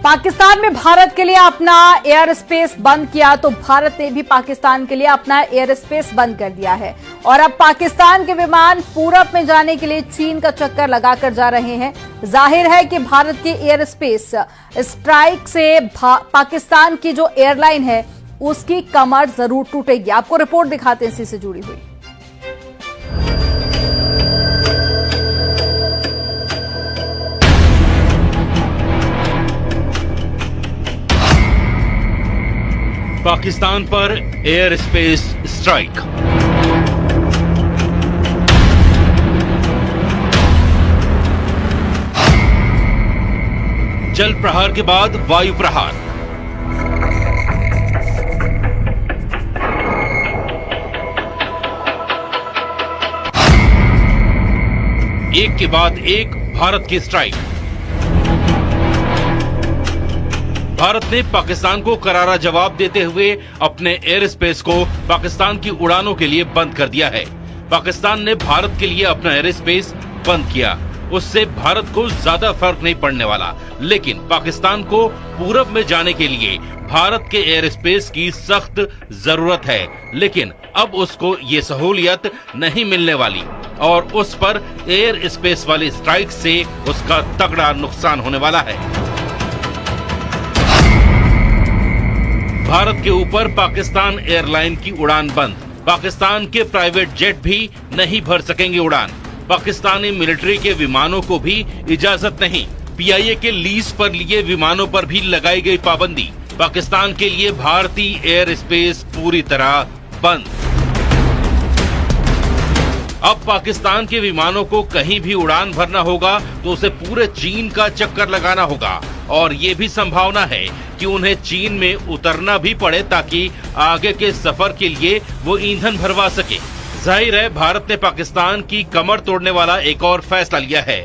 पाकिस्तान में भारत के लिए अपना एयर स्पेस बंद किया तो भारत ने भी पाकिस्तान के लिए अपना एयर स्पेस बंद कर दिया है और अब पाकिस्तान के विमान पूरब में जाने के लिए चीन का चक्कर लगाकर जा रहे हैं। जाहिर है कि भारत के एयर स्पेस स्ट्राइक से पाकिस्तान की जो एयरलाइन है उसकी कमर जरूर टूटेगी। आपको रिपोर्ट दिखाते हैं इसी से जुड़ी हुई। पाकिस्तान पर एयर स्पेस स्ट्राइक। जल प्रहार के बाद वायु प्रहार। एक के बाद एक भारत की स्ट्राइक। भारत ने पाकिस्तान को करारा जवाब देते हुए अपने एयर स्पेस को पाकिस्तान की उड़ानों के लिए बंद कर दिया है। पाकिस्तान ने भारत के लिए अपना एयर स्पेस बंद किया, उससे भारत को ज्यादा फर्क नहीं पड़ने वाला, लेकिन पाकिस्तान को पूरब में जाने के लिए भारत के एयर स्पेस की सख्त जरूरत है। लेकिन अब उसको ये सहूलियत नहीं मिलने वाली और उस पर एयर स्पेस वाली स्ट्राइक से उसका तगड़ा नुकसान होने वाला है। भारत के ऊपर पाकिस्तान एयरलाइन की उड़ान बंद। पाकिस्तान के प्राइवेट जेट भी नहीं भर सकेंगे उड़ान। पाकिस्तानी मिलिट्री के विमानों को भी इजाजत नहीं। पीआईए के लीज पर लिए विमानों पर भी लगाई गई पाबंदी। पाकिस्तान के लिए भारतीय एयर स्पेस पूरी तरह बंद। अब पाकिस्तान के विमानों को कहीं भी उड़ान भरना होगा तो उसे पूरे चीन का चक्कर लगाना होगा और ये भी संभावना है कि उन्हें चीन में उतरना भी पड़े ताकि आगे के सफर के लिए वो ईंधन भरवा सके। जाहिर है भारत ने पाकिस्तान की कमर तोड़ने वाला एक और फैसला लिया है।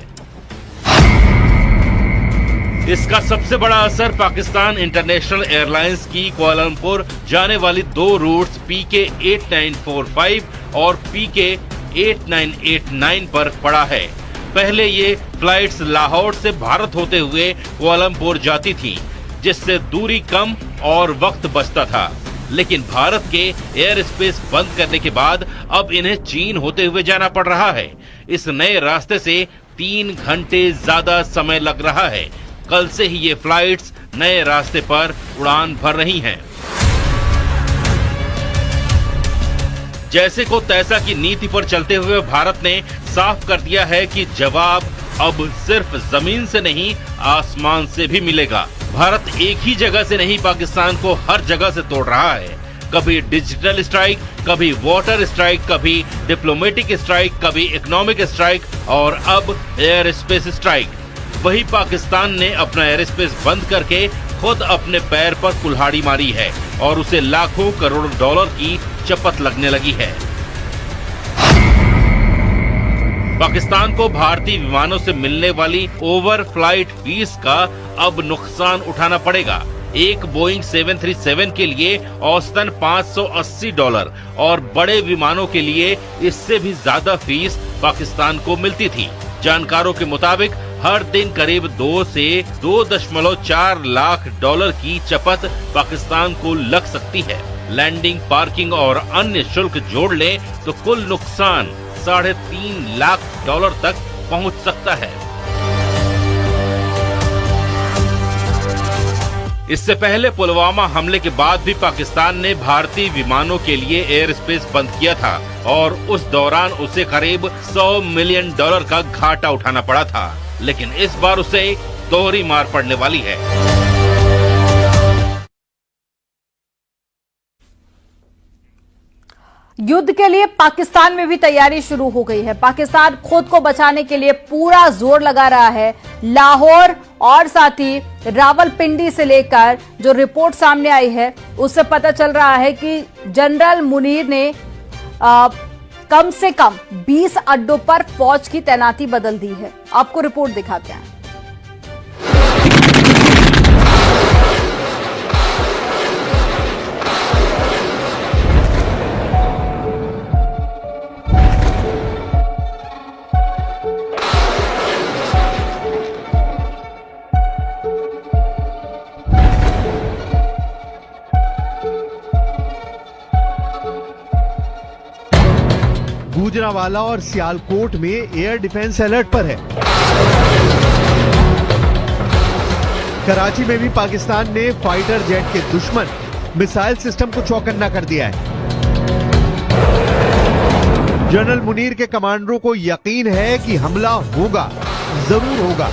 इसका सबसे बड़ा असर पाकिस्तान इंटरनेशनल एयरलाइंस की कुआलालंपुर जाने वाली दो रूट्स PK 8945 और PK 8989 पर पड़ा है। पहले ये फ्लाइट्स लाहौर से भारत होते हुए कुआलालंपुर जाती थी, जिससे दूरी कम और वक्त बचता था। लेकिन भारत के एयर स्पेस बंद करने के बाद अब इन्हें चीन होते हुए जाना पड़ रहा है। इस नए रास्ते से 3 घंटे ज्यादा समय लग रहा है। कल से ही ये फ्लाइट्स नए रास्ते पर उड़ान भर रही हैं। जैसे को तैसा की नीति पर चलते हुए भारत ने साफ कर दिया है कि जवाब अब सिर्फ जमीन से नहीं आसमान से भी मिलेगा। भारत एक ही जगह से नहीं पाकिस्तान को हर जगह से तोड़ रहा है। कभी डिजिटल स्ट्राइक, कभी वाटर स्ट्राइक, कभी डिप्लोमेटिक स्ट्राइक, कभी इकोनॉमिक स्ट्राइक और अब एयर स्पेस स्ट्राइक। वही पाकिस्तान ने अपना एयर स्पेस बंद करके खुद अपने पैर पर कुल्हाड़ी मारी है और उसे लाखों करोड़ डॉलर की चपत लगने लगी है। पाकिस्तान को भारतीय विमानों से मिलने वाली ओवर फ्लाइट फीस का अब नुकसान उठाना पड़ेगा। एक बोइंग 737 के लिए औसतन $580 और बड़े विमानों के लिए इससे भी ज्यादा फीस पाकिस्तान को मिलती थी। जानकारों के मुताबिक हर दिन करीब 2 से 2.4 लाख डॉलर की चपत पाकिस्तान को लग सकती है। लैंडिंग, पार्किंग और अन्य शुल्क जोड़ लें तो कुल नुकसान $3.5 लाख तक पहुंच सकता है। इससे पहले पुलवामा हमले के बाद भी पाकिस्तान ने भारतीय विमानों के लिए एयर स्पेस बंद किया था और उस दौरान उसे करीब $100 मिलियन का घाटा उठाना पड़ा था। लेकिन इस बार उसे दोहरी मार पड़ने वाली है। युद्ध के लिए पाकिस्तान में भी तैयारी शुरू हो गई है। पाकिस्तान खुद को बचाने के लिए पूरा जोर लगा रहा है। लाहौर और साथ ही रावलपिंडी से लेकर जो रिपोर्ट सामने आई है उससे पता चल रहा है कि जनरल मुनीर ने कम से कम 20 अड्डों पर फौज की तैनाती बदल दी है। आपको रिपोर्ट दिखाते हैं। गुजरांवाला और सियालकोट में एयर डिफेंस अलर्ट पर है। कराची में भी पाकिस्तान ने फाइटर जेट के दुश्मन मिसाइल सिस्टम को चौकन्ना कर दिया है। जनरल मुनीर के कमांडरों को यकीन है कि हमला होगा, जरूर होगा।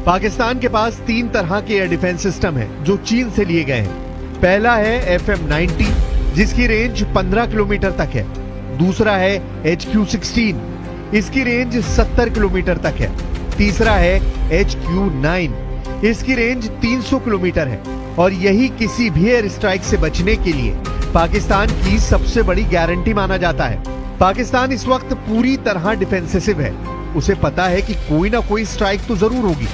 पाकिस्तान के पास 3 तरह के एयर डिफेंस सिस्टम हैं जो चीन से लिए गए हैं। पहला है FM-90 जिसकी रेंज 15 किलोमीटर तक है। दूसरा है HQ-16, इसकी रेंज 70 किलोमीटर तक है। तीसरा है HQ-9, इसकी रेंज 300 किलोमीटर है। और यही किसी भी एयर स्ट्राइक से बचने के लिए पाकिस्तान की सबसे बड़ी गारंटी माना जाता है। पाकिस्तान इस वक्त पूरी तरह डिफेंसिव है। उसे पता है कि कोई ना कोई स्ट्राइक तो जरूर होगी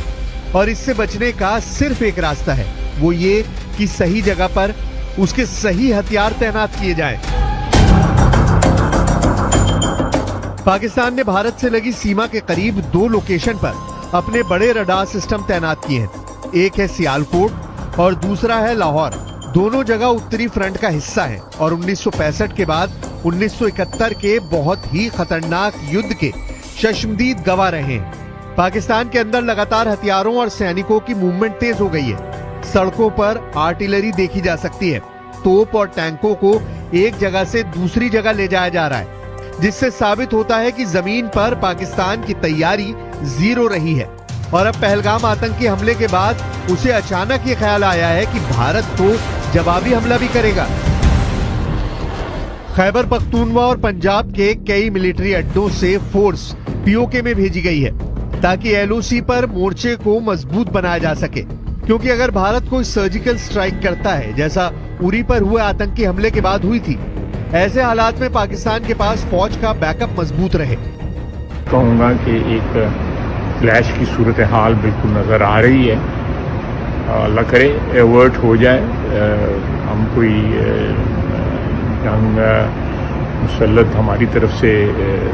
और इससे बचने का सिर्फ एक रास्ता है, वो ये कि सही जगह पर उसके सही हथियार तैनात किए जाएं। पाकिस्तान ने भारत से लगी सीमा के करीब 2 लोकेशन पर अपने बड़े रडार सिस्टम तैनात किए हैं। एक है सियालकोट और दूसरा है लाहौर। दोनों जगह उत्तरी फ्रंट का हिस्सा है और 1965 के बाद 1971 के बहुत ही खतरनाक युद्ध के शश्मदीद गवाह रहे हैं। पाकिस्तान के अंदर लगातार हथियारों और सैनिकों की मूवमेंट तेज हो गई है। सड़कों पर आर्टिलरी देखी जा सकती है। तोप और टैंकों को एक जगह से दूसरी जगह ले जाया जा रहा है, जिससे साबित होता है कि जमीन पर पाकिस्तान की तैयारी जीरो रही है। और अब पहलगाम आतंकी हमले के बाद उसे अचानक ये ख्याल आया है कि भारत तो जवाबी हमला भी करेगा। खैबर पख्तूनवा और पंजाब के कई मिलिट्री अड्डों से फोर्स पीओके में भेजी गई है ताकि LOC पर मोर्चे को मजबूत बनाया जा सके, क्योंकि अगर भारत कोई सर्जिकल स्ट्राइक करता है जैसा उरी पर हुए आतंकी हमले के बाद हुई थी, ऐसे हालात में पाकिस्तान के पास फौज का बैकअप मजबूत रहे। कहूँगा कि एक क्लैश की सूरत हाल बिल्कुल नजर आ रही है। अल्लाह करे एवर्ट हो जाए, हम कोई जंग मुसल्लत हमारी तरफ से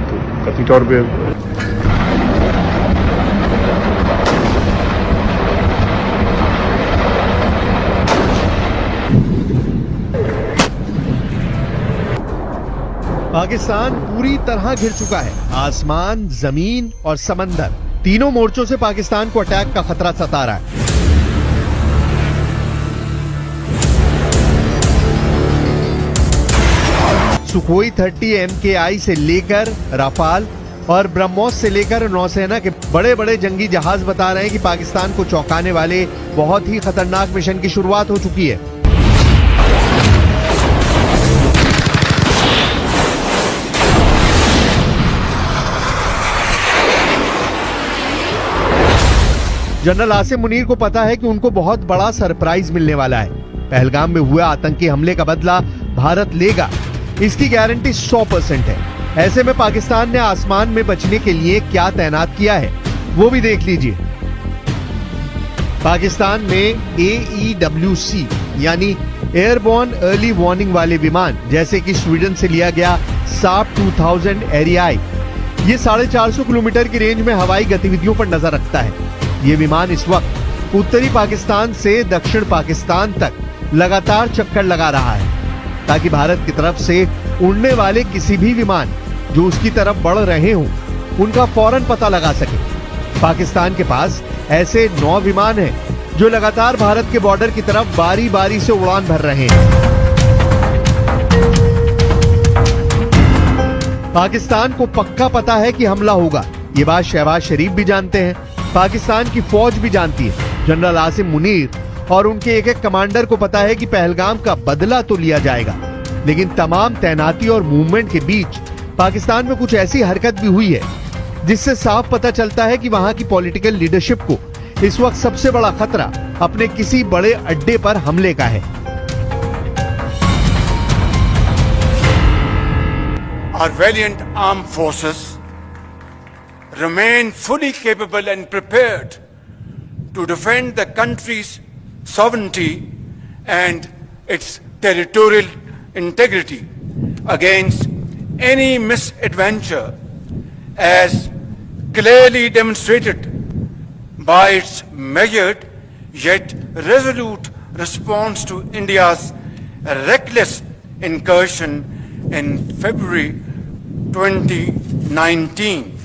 तो कतई तौर पे पाकिस्तान पूरी तरह घिर चुका है। आसमान, जमीन और समंदर, तीनों मोर्चों से पाकिस्तान को अटैक का खतरा सता रहा है। सुखोई 30 MKI से लेकर राफाल और ब्रह्मोस से लेकर नौसेना के बड़े बड़े जंगी जहाज बता रहे हैं कि पाकिस्तान को चौंकाने वाले बहुत ही खतरनाक मिशन की शुरुआत हो चुकी है। जनरल आसिम मुनीर को पता है कि उनको बहुत बड़ा सरप्राइज मिलने वाला है। पहलगाम में हुए आतंकी हमले का बदला भारत लेगा, इसकी गारंटी 100% है। ऐसे में पाकिस्तान ने आसमान में बचने के लिए क्या तैनात किया है वो भी देख लीजिए। पाकिस्तान में AEWC यानी एयरबोर्न अर्ली वार्निंग वाले विमान, जैसे कि स्वीडन से लिया गया साप 2000 एरियाई, ये 450 किलोमीटर की रेंज में हवाई गतिविधियों पर नजर रखता है। ये विमान इस वक्त उत्तरी पाकिस्तान से दक्षिण पाकिस्तान तक लगातार चक्कर लगा रहा है ताकि भारत की तरफ से उड़ने वाले किसी भी विमान जो उसकी तरफ बढ़ रहे हों, उनका फौरन पता लगा सके। पाकिस्तान के पास ऐसे 9 विमान हैं जो लगातार भारत के बॉर्डर की तरफ बारी बारी से उड़ान भर रहे हैं। पाकिस्तान को पक्का पता है कि हमला होगा। ये बात शहबाज शरीफ भी जानते हैं, पाकिस्तान की फौज भी जानती है। जनरल आसिम मुनीर और उनके एक एक कमांडर को पता है कि पहलगाम का बदला तो लिया जाएगा, लेकिन तमाम तैनाती और मूवमेंट के बीच पाकिस्तान में कुछ ऐसी हरकत भी हुई है जिससे साफ पता चलता है कि वहां की पॉलिटिकल लीडरशिप को इस वक्त सबसे बड़ा खतरा अपने किसी बड़े अड्डे पर हमले का है। Our valiant armed forces remain fully capable and prepared to defend the country's sovereignty and its territorial integrity against any misadventure, as clearly demonstrated by its measured yet resolute response to India's reckless incursion in February 2019.